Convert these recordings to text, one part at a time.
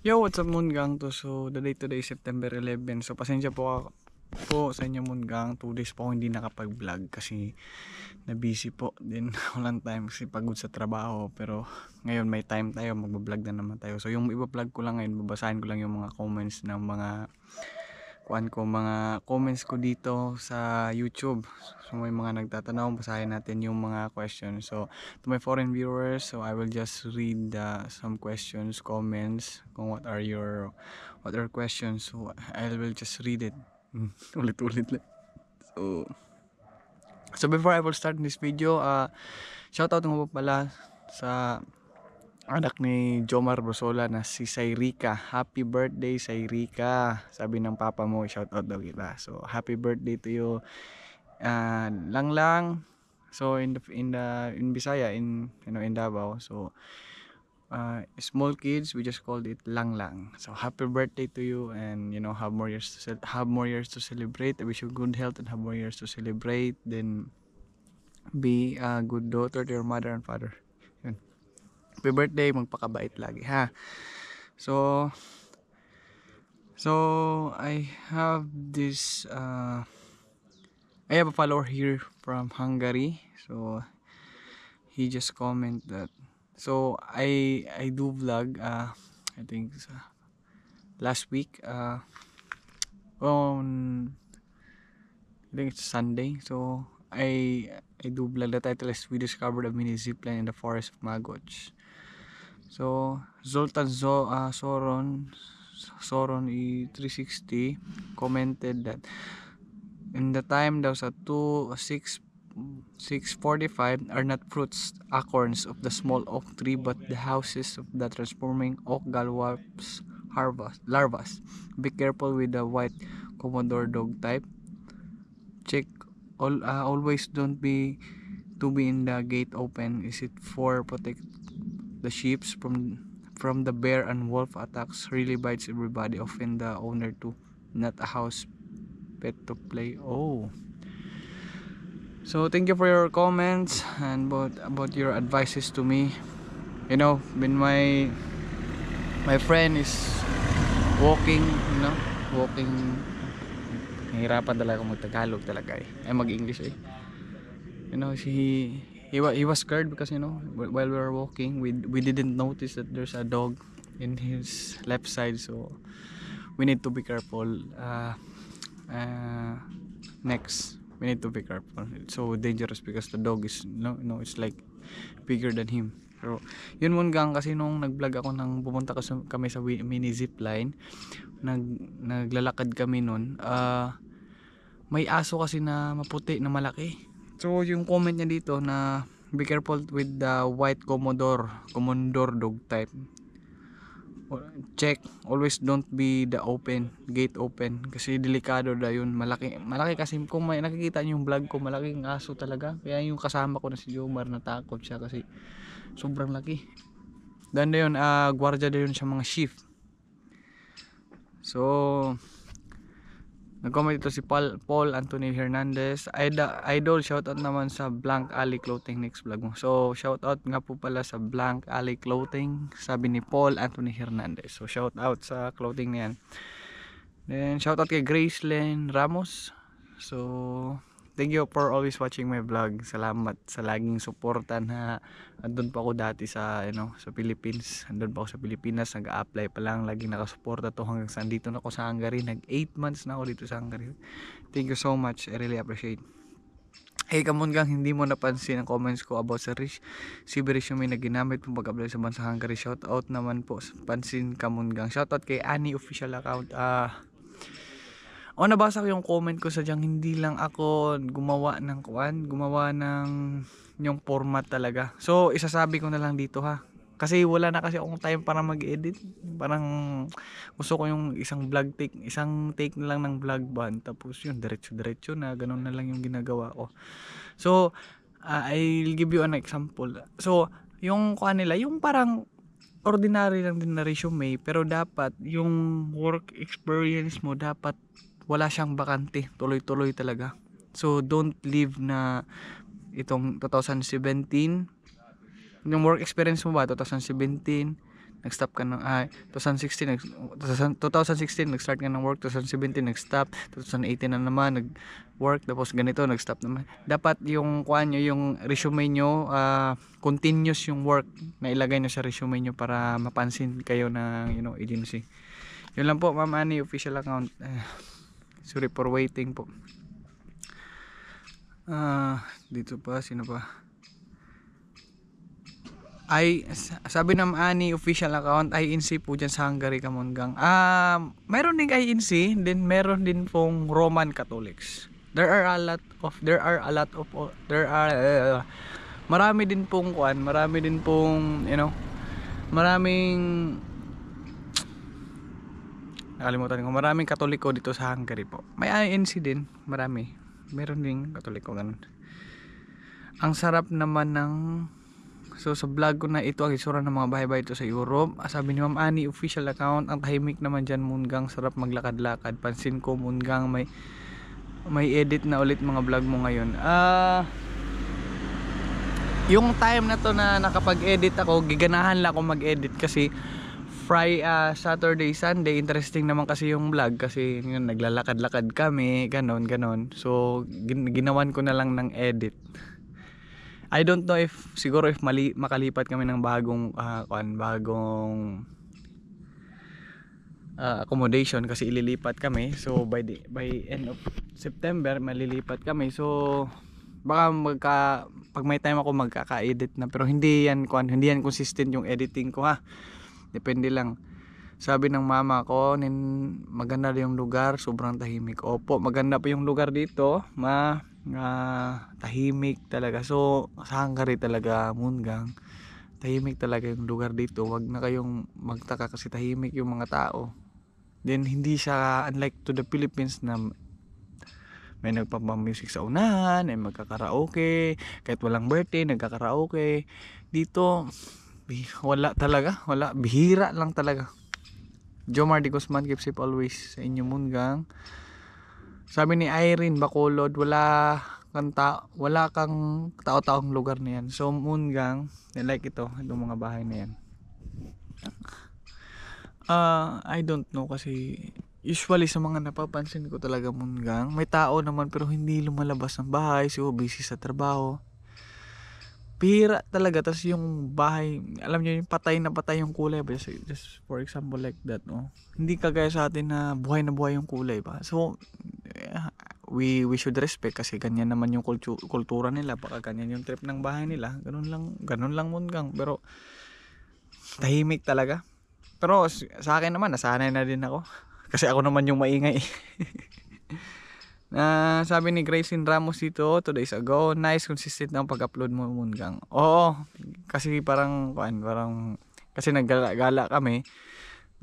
Yo, what's up Moongang to? So, the date today is September 11. So, pasensya po sa inyo Moongang. 2 days po ako hindi nakapag-vlog kasi na-busy po. Then, walang time kasi pagod sa trabaho. Pero, ngayon may time tayo. Mag-vlog na naman tayo. So, yung iba-vlog ko lang ngayon, babasahin ko lang yung mga comments ng mga comments ko dito sa YouTube. So may mga nagtatanong, basahin natin yung mga questions. So to my foreign viewers, so I will just read some questions, comments, kung what are questions. So I will just read it. Ulit-ulit lang. So before I will start this video, shout out nga po pala sa anak ni Jomar Brosola na si Sairika. Happy birthday Sairika. Sabi ng papa mo, shout out daw kita. So happy birthday to you. Lang lang. So in Bisaya, in Davao. So small kids, we just called it lang lang. So happy birthday to you, and have more years to celebrate. I wish you good health and have more years to celebrate. Then be a good daughter to your mother and father. Yun. Happy birthday, magpakabait lagi ha. So I have this I have a follower here from Hungary. So he just comment that, so I do vlog I think last week on, I think it's Sunday. So I do vlog. The title is "We Discovered a Mini Zipline in the Forest of Magoch." So Zoltan Soron E360 commented that in the time there was a 6:45 are not fruits acorns of the small oak tree, but the houses of the transforming oak gallops larvas. Be careful with the white Commodore dog type. Check always don't be to be in the gate open. Is it for protect the sheep from the bear and wolf attacks? Really bites everybody, often the owner too. Not a house pet to play. Oh. So thank you for your comments and about your advices to me. When my friend is walking, walking, nahihirapan talaga akong mag-Tagalog talaga mag-English he was scared because while we were walking, we didn't notice that there's a dog in his left side, so we need to be careful. Next, we need to be careful. It's so dangerous because the dog is it's like bigger than him. Pero yun Munggang, kasi nung nag-vlog ako pumunta kami sa mini zipline, naglalakad kami nun, may aso kasi na maputi na malaki. So yung comment niya dito na be careful with the white Commodore dog type. Check, always don't be the gate open kasi delikado da yun. Malaki kasi kung may nakikita niyo yung vlog ko, malaking aso talaga. Kaya yung kasama ko na si Jomar, natakot siya kasi sobrang laki. Dan na yun, gwardiya da yun sa mga shift. So nag-comment ito si Paul Anthony Hernandez. Idol, shoutout naman sa Blank Alley Clothing next vlog mo. So shoutout nga po pala sa Blank Alley Clothing, sabi ni Paul Anthony Hernandez. So shoutout sa clothing na yan. Then shoutout kay Gracelyn Ramos. So thank you for always watching my vlog. Salamat sa laging suporta na andun pa ako dati sa sa Philippines. Andun pa ako sa Pilipinas, nag-a-apply pa lang, laging nakasuporta to hanggang sa andito na ako sa Hungary. Nag 8 months na ako dito sa Hungary. Thank you so much. I really appreciate. Hey Kamungang, hindi mo napansin ang comments ko about sa si resume na ginamit mo pag-apply sa bansa Hungary. Shoutout naman po. Pansin Kamungang. Shoutout kay Annie official account. Nabasa ko yung comment ko, sadyang hindi lang ako gumawa ng yung format talaga. So isasabi ko na lang dito ha, kasi wala na kasi akong time para mag-edit. Parang gusto ko yung isang take na lang ng vlog ba, tapos yun diretso na ganun na lang yung ginagawa ko. So I'll give you an example. So yung nila, yung parang ordinary lang din na resume, pero dapat yung work experience mo dapat wala siyang bakante, tuloy-tuloy talaga. So don't leave na itong 2017, yung work experience mo ba 2017, nag-stop ka ng 2016 nag-start ka ng work, 2017 nag-stop, 2018 na naman nag-work, tapos ganito nag-stop naman. Dapat yung kuan nyo, yung resume nyo, continuous yung work na ilagay nyo sa resume nyo para mapansin kayo ng agency. Yun lang po, Ma'am Annie, official account. Sorry for waiting po. Dito pa, sino pa? Sabi ng Ani official account, INC po dyan sa Hungary, Kamunggang. Meron ding INC, then meron din pong Roman Catholics. Marami din pong nakalimutan ko, maraming Katoliko dito sa Hungary po. May INC din, meron ding Katoliko, ganun. Ang sarap naman ng so sa vlog ko na ito ang isura ng mga bahay-bahay dito sa Europe. Sabi ni Ma'am Annie official account, ang tahimik naman dyan, Munggang, sarap maglakad-lakad. Pansin ko, Munggang, may edit na ulit mga vlog mo ngayon. Yung time na to na nakapag-edit ako, giganahan lang ako mag-edit kasi Saturday, Sunday, interesting naman kasi yung vlog kasi yun, naglalakad-lakad kami, ganon. So ginawan ko na lang ng edit. I don't know if makalipat kami ng bagong accommodation kasi ililipat kami. So by end of September malilipat kami. So baka pag may time ako magkaka-edit na, pero hindi yan consistent yung editing ko, ha. Depende lang. Sabi ng mama ko, maganda yung lugar, sobrang tahimik. Opo, maganda pa yung lugar dito, tahimik talaga. So sa Hungary talaga, Munggang, tahimik talaga yung lugar dito. Wag na kayong magtaka kasi tahimik yung mga tao. Then hindi siya unlike to the Philippines na may nagpapa-music sa unahan, may magkakaraoke, kahit walang birthday nagkakaraoke. Dito wala, bihira lang talaga. Jomar Di Guzman, keep safe always sa inyo, Munggang. Sabi ni Irene Bacolod, wala kang tao-taong lugar na yan. So Munggang, like itong mga bahay na yan. I don't know kasi usually sa mga napapansin ko talaga, Munggang, may tao naman pero hindi lumalabas ng bahay, so busy sa trabaho. Pira talaga. Tas yung bahay, alam nyo yung patay yung kulay ba? Just for example like that, no? Hindi kagaya sa atin na buhay yung kulay ba? So we should respect kasi ganyan naman yung kultura nila, baka ganyan yung trip ng bahay nila, ganun lang, Munggang. Pero tahimik talaga. Pero sa akin naman, nasanay na din ako kasi ako naman yung maingay. Sabi ni Grayson Ramos dito 2 days ago, nice consistent ang pag-upload mo, Munggang. Oo, kasi parang kasi naggala kami,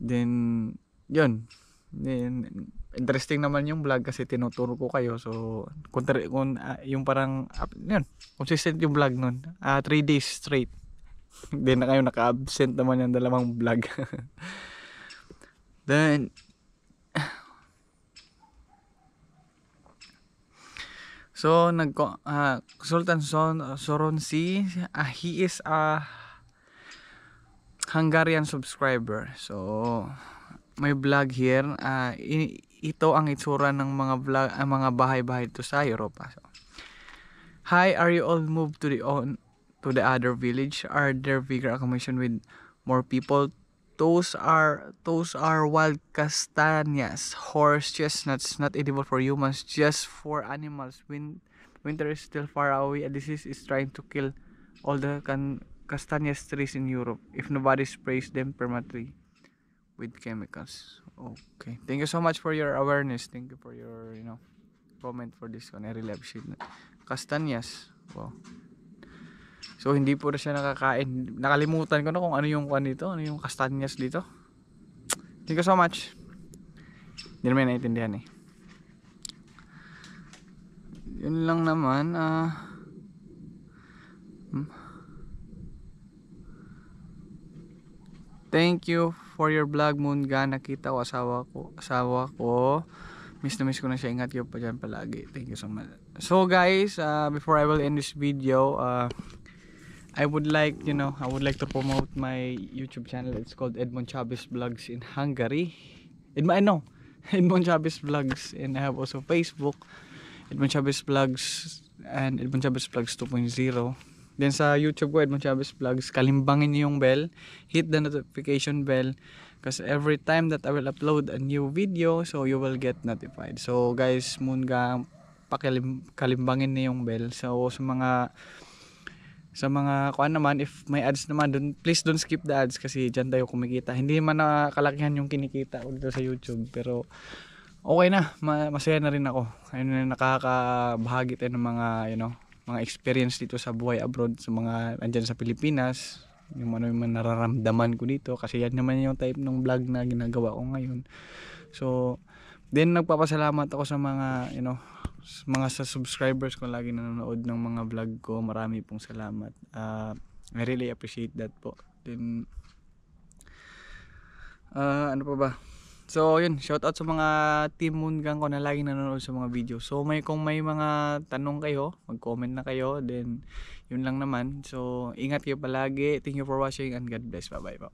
then yun, then interesting naman yung vlog kasi tinuturo ko kayo. So yung parang yun, consistent yung vlog nun, 3 days straight. Then na kayo naka-absent naman yung 2 vlog. Then so Sultan Soronsi, he is a Hungarian subscriber. So may vlog here. Ito ang itsura ng mga bahay-bahay dito sa Europa. So, hi, are you all moved to the other village? Are there bigger accommodation with more people? Those are wild castañas, horse chestnuts, not edible for humans, just for animals. Winter is still far away. A disease is trying to kill all the castañas trees in Europe if nobody sprays them permanently with chemicals. Okay, thank you so much for your awareness. Thank you for your comment for this one. I really appreciate it. Castañas, wow. So hindi po na siya nakakain. Nakalimutan ko na kung ano yung dito, ano yung castañas dito. Thank you so much. Hindi naman naintindihan eh. Yun lang naman. Thank you for your vlog, Munggang. Nakita ko asawa ko. Miss na miss ko na siya. Ingat kayo pa dyan palagi. Thank you so much. So guys, before I will end this video, I would like, I would like to promote my YouTube channel. It's called Edmond Chavez Vlogs in Hungary. No, Edmond Chavez Vlogs, and I have also Facebook, Edmond Chavez Vlogs and Edmond Chavez Vlogs 2.0. Then sa YouTube ko, Edmond Chavez Vlogs, kalimbangin niyo yung bell, hit the notification bell, because every time that I will upload a new video, so you will get notified. So guys, munga kalimbangin niyo yung bell. So sa mga kuan naman, if may ads naman, please don't skip the ads kasi dyan tayo kumikita. Hindi man nakalakihan yung kinikita ko dito sa YouTube, pero okay na, masaya na rin ako. Ayun na, nakakabahagi tayo ng mga mga experience dito sa buhay abroad, sa mga andyan sa Pilipinas, yung ano yung nararamdaman ko dito, kasi yan naman yung type ng vlog na ginagawa ko ngayon. So then nagpapasalamat ako sa mga mga sa subscribers ko lagi nanonood ng mga vlog ko. Marami pong salamat. I really appreciate that po. Then ano pa ba? So yun, shout out sa mga team Moongang ko na lagi nanonood sa mga video. So kung may mga tanong kayo, mag-comment na kayo. Then yun lang naman. So ingat kayo palagi. Thank you for watching and God bless. Bye bye po.